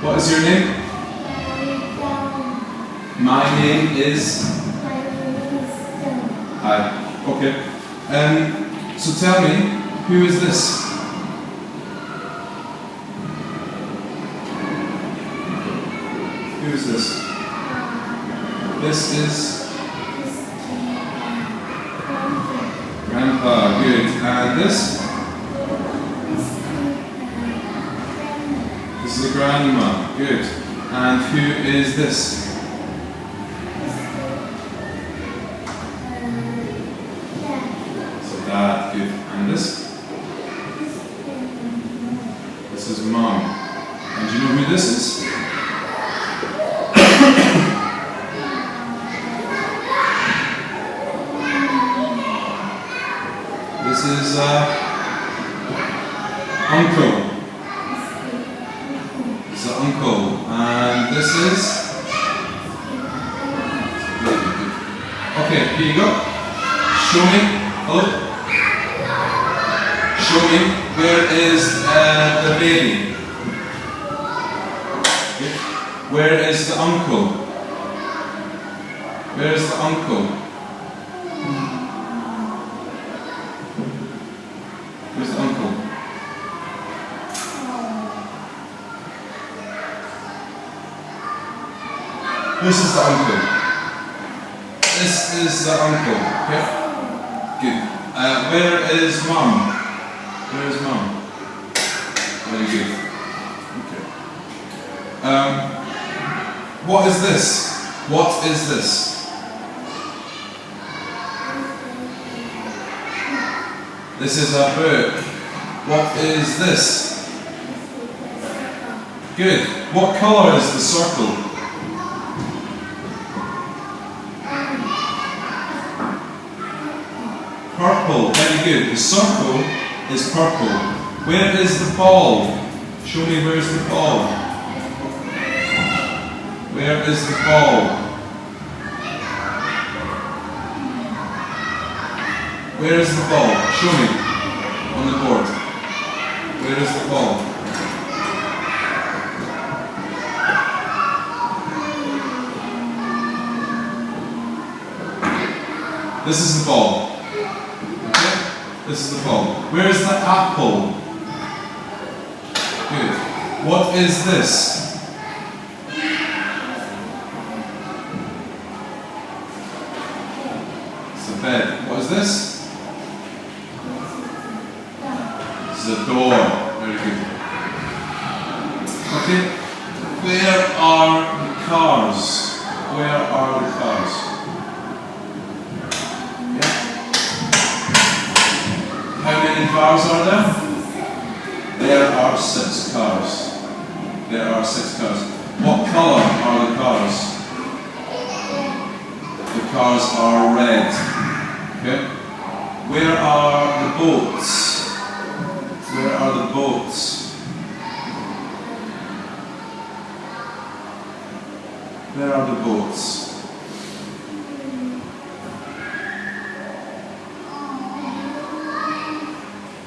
What is your name? My name is... Hi. Okay. So tell me, who is this? Who is this? This is... Grandpa. Good. And this? This is a grandma. Good. And who is this? So Dad. Good. And this? This is Mom. And do you know who this is? This is Uncle. This is Uncle. And this is... Okay, here you go. Show me. Hello. Show me. Where is the baby? Okay. Where is the uncle? Where is the uncle? Where's the uncle? This is the uncle. This is the uncle. Okay? Good. Where is Mom? Where is Mom? Very good. Okay. What is this? What is this? This is a book. What is this? Good. What colour is the circle? Purple. Very good. The circle is purple. Where is the ball? Show me where's the ball. Where is the ball? Where is the ball? Show me on the board. Where is the ball? This is the ball. Okay? This is the ball. Where is the apple? Good. What is this? It's a bed. What is this? This is a door. Very good. Okay. Where are the cars? Where are the cars? Yeah. How many cars are there? There are 6 cars. There are 6 cars. What colour are the cars? The cars are red. Okay. Where are the boats? Where are the boats? Where are the boats?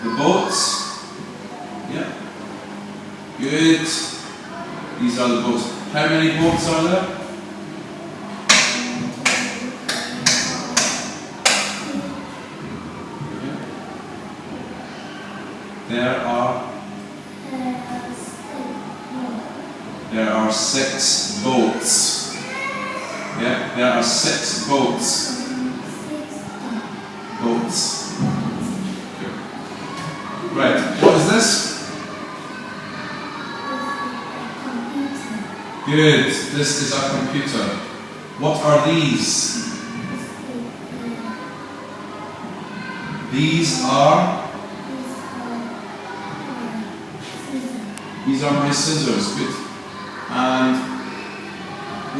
The boats? Yeah. Good. These are the boats. How many boats are there? There are 6 boats. Yeah, there are 6 boats. Boats. Right, what is this? Good, this is a computer. What are these? These are my scissors. Good. And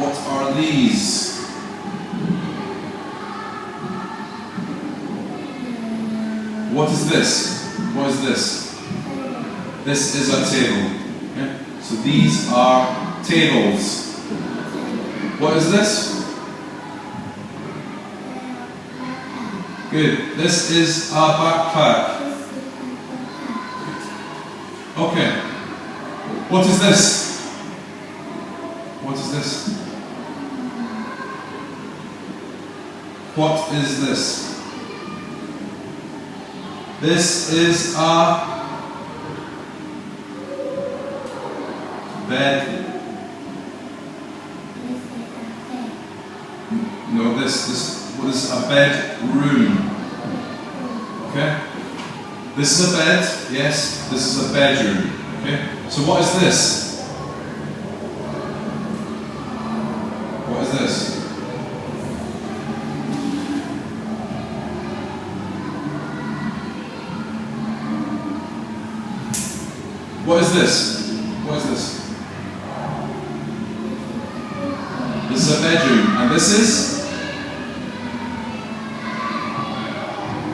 what are these? What is this? What is this? This is a table. Okay? So these are tables. What is this? Good. This is a backpack. Okay. What is this? What is this? What is this? This is a bed. No, this is a bedroom. Okay? This is a bed, yes, this is a bedroom. Okay? So what is this? What is this? What is this? What is this? This is a bedroom, and this is?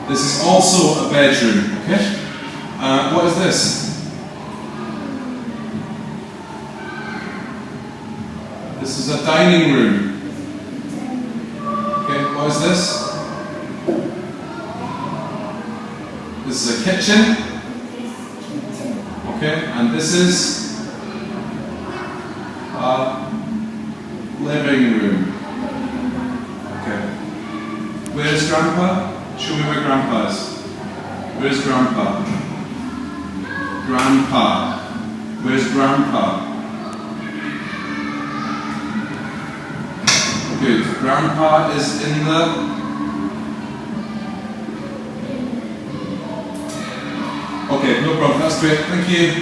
This is also a bedroom, okay? What is this? This is a dining room. Okay, what is this? This is a kitchen. Okay, and this is a living room. Okay. Where's Grandpa? Show me where Grandpa is. Where's Grandpa? Grandpa. Where's Grandpa? Good. Grandpa is in the... Okay, no problem. That's great. Thank you.